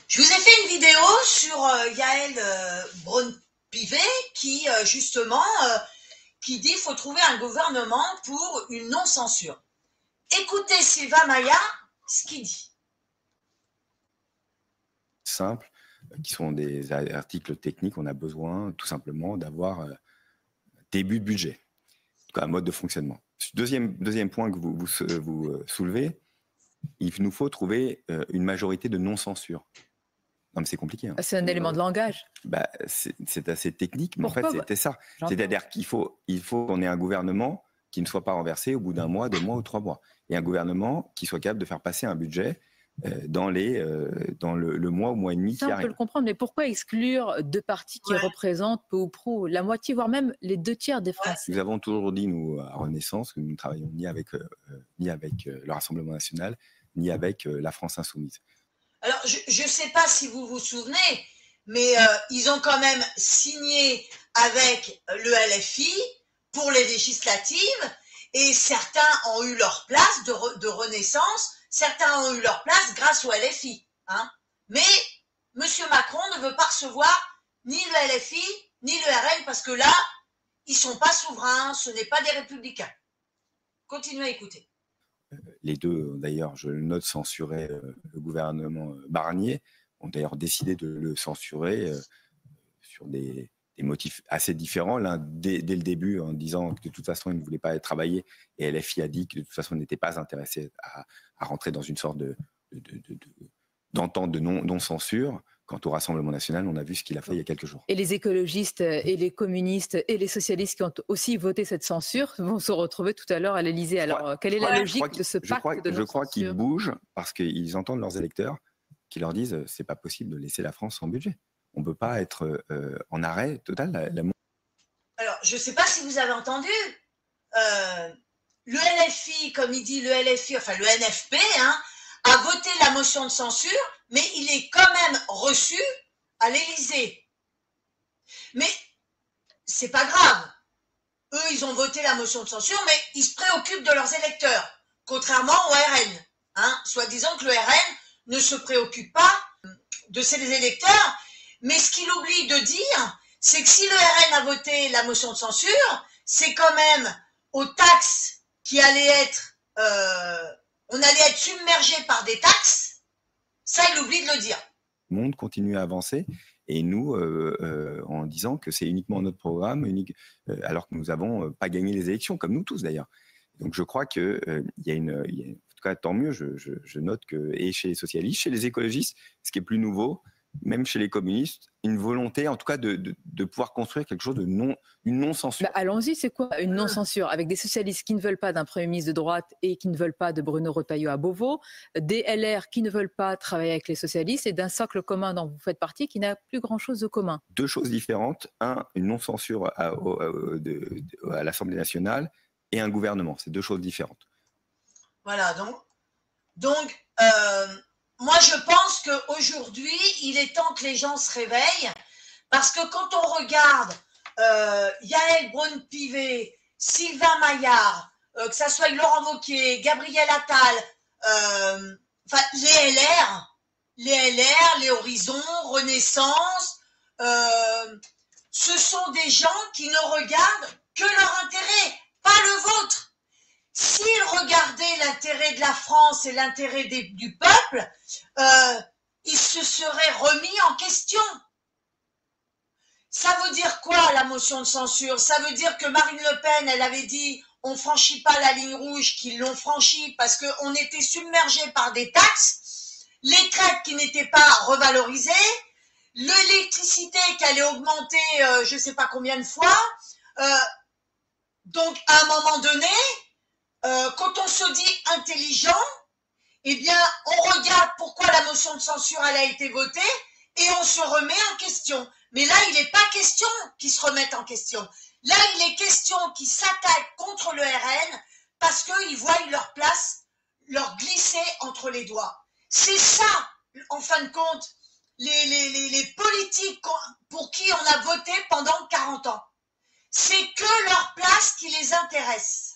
Je vous ai fait une vidéo sur Yael Braun-Pivet qui justement qui dit qu'il faut trouver un gouvernement pour une non-censure. Écoutez Sylvain Maillard, ce qu'il dit. Simple, qui sont des articles techniques, on a besoin tout simplement d'avoir début de budget, en tout cas un mode de fonctionnement. Deuxième point que vous soulevez, il nous faut trouver une majorité de non-censure. Non, mais c'est compliqué. Hein. C'est un élément de langage. C'est assez technique, mais pourquoi, en fait, c'était ça. C'est-à-dire qu'il faut qu'on ait un gouvernement qui ne soit pas renversé au bout d'un mois, 2 mois ou 3 mois. Et un gouvernement qui soit capable de faire passer un budget dans le mois ou mois et demi qui arrive. On peut le comprendre, mais pourquoi exclure 2 partis qui représentent peu ou prou la moitié, voire même les 2 tiers des Français? Nous avons toujours dit, nous, à Renaissance, que nous ne travaillons ni avec le Rassemblement national, ni avec la France insoumise. Alors, je ne sais pas si vous vous souvenez, mais ils ont quand même signé avec le LFI pour les législatives et certains ont eu leur place de Renaissance, certains ont eu leur place grâce au LFI. Hein. Mais M. Macron ne veut pas recevoir ni le LFI ni le RN parce que là, ils ne sont pas souverains, ce n'est pas des républicains. Continuez à écouter. Les deux, d'ailleurs, je le note, censuraient le gouvernement Barnier, ont d'ailleurs décidé de le censurer sur des motifs assez différents. L'un dès le début en disant que de toute façon, il ne voulait pas travailler, et LFI a dit que de toute façon, il n'était pas intéressé à rentrer dans une sorte d'entente de non-censure. Quant au Rassemblement national, on a vu ce qu'il a fait il y a quelques jours. Et les écologistes et les communistes et les socialistes qui ont aussi voté cette censure vont se retrouver tout à l'heure à l'Élysée. Alors, quelle est la logique de ce pacte de non-censure ? Je crois qu'ils bougent parce qu'ils entendent leurs électeurs qui leur disent c'est pas possible de laisser la France sans budget. On ne peut pas être en arrêt total. Alors, je ne sais pas si vous avez entendu, le LFI, comme il dit le LFI, enfin le NFP, hein, a voté la motion de censure, mais il est quand même reçu à l'Élysée. Mais c'est pas grave. Eux, ils ont voté la motion de censure, mais ils se préoccupent de leurs électeurs, contrairement au RN. Hein, soi-disant que le RN ne se préoccupe pas de ses électeurs, mais ce qu'il oublie de dire, c'est que si le RN a voté la motion de censure, c'est quand même aux taxes qui allaient être... on allait être submergé par des taxes, ça, il oublie de le dire. Le monde continue à avancer, et nous, en disant que c'est uniquement notre programme, alors que nous n'avons pas gagné les élections, comme nous tous d'ailleurs. Donc je crois qu'il y a en tout cas, tant mieux, je note que, et chez les socialistes, chez les écologistes, ce qui est plus nouveau, même chez les communistes, une volonté, en tout cas, de pouvoir construire quelque chose une non-censure. Allons-y, c'est quoi une non-censure? Avec des socialistes qui ne veulent pas d'un Premier ministre de droite et qui ne veulent pas de Bruno Retailleau à Beauvau, des LR qui ne veulent pas travailler avec les socialistes et d'un socle commun dont vous faites partie qui n'a plus grand-chose de commun. 2 choses différentes. Une non-censure à l'Assemblée nationale et un gouvernement. C'est 2 choses différentes. Voilà, donc moi, je pense qu'aujourd'hui, il est temps que les gens se réveillent parce que quand on regarde Yael Braun-Pivet, Sylvain Maillard, que ça soit Laurent Wauquiez, Gabriel Attal, les LR, les Horizons, Renaissance, ce sont des gens qui ne regardent que leur intérêt, pas le vôtre. S'ils regardaient l'intérêt de la France et l'intérêt du peuple, ils se seraient remis en question. Ça veut dire quoi la motion de censure? Ça veut dire que Marine Le Pen, elle avait dit on ne franchit pas la ligne rouge, qu'ils l'ont franchie parce qu'on était submergé par des taxes, les traites qui n'étaient pas revalorisées, l'électricité qui allait augmenter je ne sais pas combien de fois. Donc à un moment donné, quand on se dit intelligent, eh bien, on regarde pourquoi la motion de censure elle a été votée et on se remet en question. Mais là, il n'est pas question qu'ils se remettent en question. Là, il est question qu'ils s'attaquent contre le RN parce qu'ils voient leur place leur glisser entre les doigts. C'est ça, en fin de compte, les politiques pour qui on a voté pendant 40 ans. C'est que leur place qui les intéresse.